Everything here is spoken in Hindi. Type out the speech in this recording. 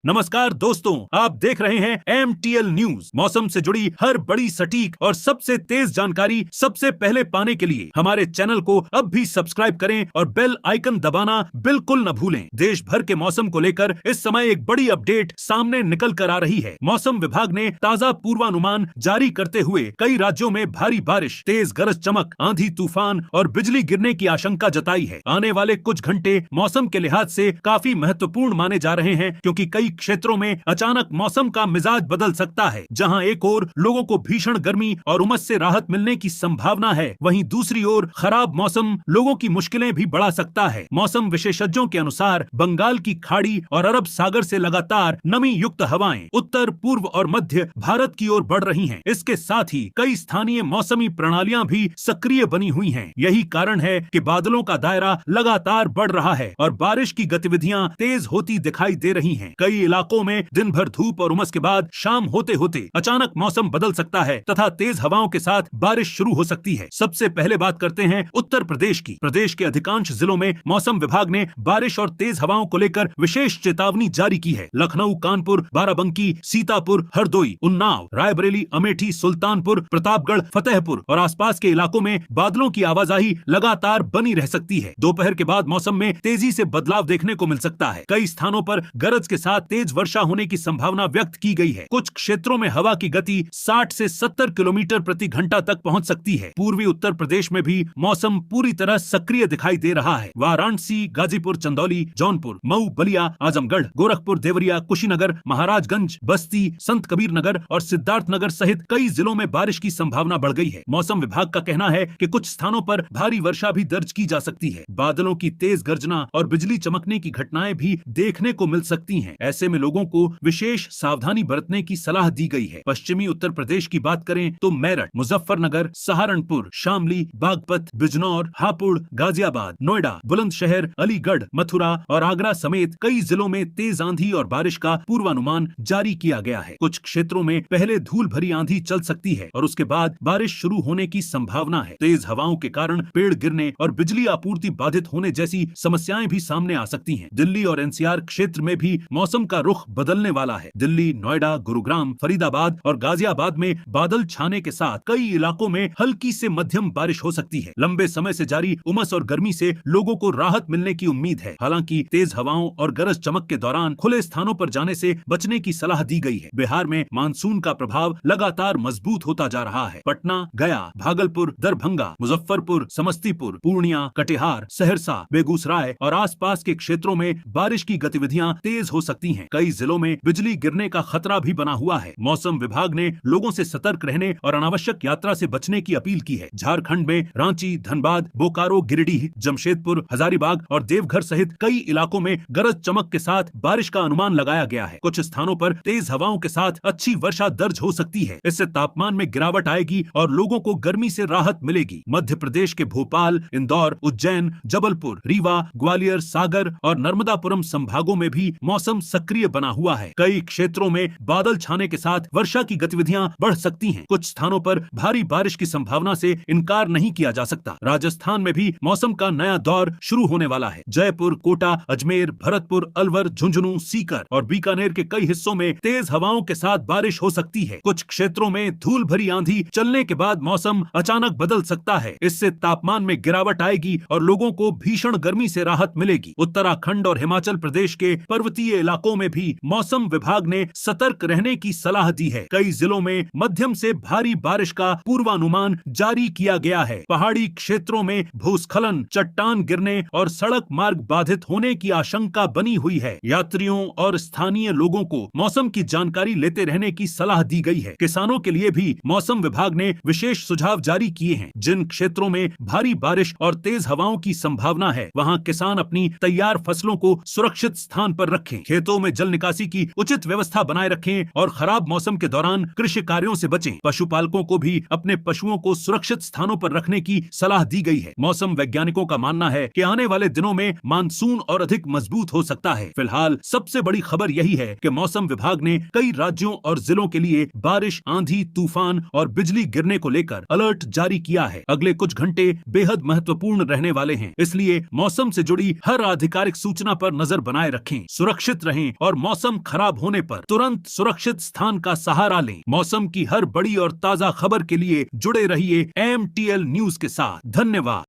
नमस्कार दोस्तों, आप देख रहे हैं MTL न्यूज। मौसम से जुड़ी हर बड़ी, सटीक और सबसे तेज जानकारी सबसे पहले पाने के लिए हमारे चैनल को अब भी सब्सक्राइब करें और बेल आइकन दबाना बिल्कुल न भूलें। देश भर के मौसम को लेकर इस समय एक बड़ी अपडेट सामने निकल कर आ रही है। मौसम विभाग ने ताजा पूर्वानुमान जारी करते हुए कई राज्यों में भारी बारिश, तेज गरज चमक, आंधी तूफान और बिजली गिरने की आशंका जताई है। आने वाले कुछ घंटे मौसम के लिहाज से काफी महत्वपूर्ण माने जा रहे हैं, क्योंकि कई क्षेत्रों में अचानक मौसम का मिजाज बदल सकता है। जहां एक ओर लोगों को भीषण गर्मी और उमस से राहत मिलने की संभावना है, वहीं दूसरी ओर खराब मौसम लोगों की मुश्किलें भी बढ़ा सकता है। मौसम विशेषज्ञों के अनुसार बंगाल की खाड़ी और अरब सागर से लगातार नमी युक्त हवाएं उत्तर, पूर्व और मध्य भारत की ओर बढ़ रही हैं। इसके साथ ही कई स्थानीय मौसमी प्रणालियां भी सक्रिय बनी हुई हैं। यही कारण है कि बादलों का दायरा लगातार बढ़ रहा है और बारिश की गतिविधियां तेज होती दिखाई दे रही हैं। कई इलाकों में दिन भर धूप और उमस के बाद शाम होते होते अचानक मौसम बदल सकता है तथा तेज हवाओं के साथ बारिश शुरू हो सकती है। सबसे पहले बात करते हैं उत्तर प्रदेश की। प्रदेश के अधिकांश जिलों में मौसम विभाग ने बारिश और तेज हवाओं को लेकर विशेष चेतावनी जारी की है। लखनऊ, कानपुर, बाराबंकी, सीतापुर, हरदोई, उन्नाव, रायबरेली, अमेठी, सुल्तानपुर, प्रतापगढ़, फतेहपुर और आसपास के इलाकों में बादलों की आवाजाही लगातार बनी रह सकती है। दोपहर के बाद मौसम में तेजी से बदलाव देखने को मिल सकता है। कई स्थानों पर गरज के साथ तेज वर्षा होने की संभावना व्यक्त की गई है। कुछ क्षेत्रों में हवा की गति 60 से 70 किलोमीटर प्रति घंटा तक पहुंच सकती है। पूर्वी उत्तर प्रदेश में भी मौसम पूरी तरह सक्रिय दिखाई दे रहा है। वाराणसी, गाजीपुर, चंदौली, जौनपुर, मऊ, बलिया, आजमगढ़, गोरखपुर, देवरिया, कुशीनगर, महाराजगंज, बस्ती, संत कबीर नगर और सिद्धार्थनगर सहित कई जिलों में बारिश की संभावना बढ़ गई है। मौसम विभाग का कहना है कि कुछ स्थानों पर भारी वर्षा भी दर्ज की जा सकती है। बादलों की तेज गर्जना और बिजली चमकने की घटनाएं भी देखने को मिल सकती हैं। ऐसे में लोगों को विशेष सावधानी बरतने की सलाह दी गई है। पश्चिमी उत्तर प्रदेश की बात करें तो मेरठ, मुजफ्फरनगर, सहारनपुर, शामली, बागपत, बिजनौर, हापुड़, गाजियाबाद, नोएडा, बुलंदशहर, अलीगढ़, मथुरा और आगरा समेत कई जिलों में तेज आंधी और बारिश का पूर्वानुमान जारी किया गया है। कुछ क्षेत्रों में पहले धूल भरी आंधी चल सकती है और उसके बाद बारिश शुरू होने की संभावना है। तेज हवाओं के कारण पेड़ गिरने और बिजली आपूर्ति बाधित होने जैसी समस्याएं भी सामने आ सकती हैं। दिल्ली और NCR क्षेत्र में भी मौसम का रुख बदलने वाला है। दिल्ली, नोएडा, गुरुग्राम, फरीदाबाद और गाजियाबाद में बादल छाने के साथ कई इलाकों में हल्की से मध्यम बारिश हो सकती है। लंबे समय से जारी उमस और गर्मी से लोगों को राहत मिलने की उम्मीद है। हालांकि तेज हवाओं और गरज चमक के दौरान खुले स्थानों पर जाने से बचने की सलाह दी गई है। बिहार में मानसून का प्रभाव लगातार मजबूत होता जा रहा है। पटना, गया, भागलपुर, दरभंगा, मुजफ्फरपुर, समस्तीपुर, पूर्णिया, कटिहार, सहरसा, बेगूसराय और आसपास के क्षेत्रों में बारिश की गतिविधियां तेज हो सकती हैं। कई जिलों में बिजली गिरने का खतरा भी बना हुआ है। मौसम विभाग ने लोगों से सतर्क रहने और अनावश्यक यात्रा से बचने की अपील की है। झारखंड में रांची, धनबाद, बोकारो, गिरिडीह, जमशेदपुर, हजारीबाग और देवघर सहित कई इलाकों में गरज चमक के साथ बारिश का अनुमान लगाया गया है। कुछ स्थानों पर तेज हवाओं के साथ अच्छी वर्षा दर्ज हो सकती है। इससे तापमान में गिरावट आएगी और लोगों को गर्मी से राहत मिलेगी। मध्य प्रदेश के भोपाल, इंदौर, उज्जैन, जबलपुर, रीवा, ग्वालियर, सागर और नर्मदापुरम संभागों में भी मौसम सक्रिय बना हुआ है। कई क्षेत्रों में बादल छाने के साथ वर्षा की गतिविधियां बढ़ सकती हैं। कुछ स्थानों पर भारी बारिश की संभावना से इनकार नहीं किया जा सकता। राजस्थान में भी मौसम का नया दौर शुरू होने वाला है। जयपुर, कोटा, अजमेर, भरतपुर, अलवर, झुंझुनू, सीकर और बीकानेर के कई हिस्सों में तेज हवाओं के साथ बारिश हो सकती है। कुछ क्षेत्रों में धूल भरी आंधी चलने के बाद मौसम अचानक बदल सकता है। इससे तापमान में गिरावट आएगी और लोगों को भीषण गर्मी से राहत मिलेगी। उत्तराखंड और हिमाचल प्रदेश के पर्वतीय इलाकों में भी मौसम विभाग ने सतर्क रहने की सलाह दी है। कई जिलों में मध्यम से भारी बारिश का पूर्वानुमान जारी किया गया है। पहाड़ी क्षेत्रों में भूस्खलन, चट्टान गिरने और सड़क मार्ग बाधित होने की आशंका बनी हुई है। यात्रियों और स्थानीय लोगों को मौसम की जानकारी लेते रहने की सलाह दी गई है। किसानों के लिए भी मौसम विभाग ने विशेष सुझाव जारी किए हैं। जिन क्षेत्रों में भारी बारिश और तेज हवाओं की संभावना है, वहां किसान अपनी तैयार फसलों को सुरक्षित स्थान पर रखें। खेतों में जल निकासी की उचित व्यवस्था बनाए रखें और खराब मौसम के दौरान कृषि कार्यों से बचें। पशुपालकों को भी अपने पशुओं को सुरक्षित स्थानों पर रखने की सलाह दी गई है। मौसम वैज्ञानिकों का मानना है कि आने वाले दिनों में मानसून और अधिक मजबूत हो सकता है। फिलहाल सबसे बड़ी खबर यही है कि मौसम विभाग ने कई राज्यों और जिलों के लिए बारिश, आंधी, तूफान और बिजली गिरने को लेकर अलर्ट जारी किया है। अगले कुछ घंटे बेहद महत्वपूर्ण रहने वाले हैं, इसलिए मौसम से जुड़ी हर आधिकारिक सूचना पर नजर बनाए रखें। सुरक्षित रहें रखें और मौसम खराब होने पर तुरंत सुरक्षित स्थान का सहारा लें। मौसम की हर बड़ी और ताजा खबर के लिए जुड़े रहिए MTL न्यूज के साथ। धन्यवाद।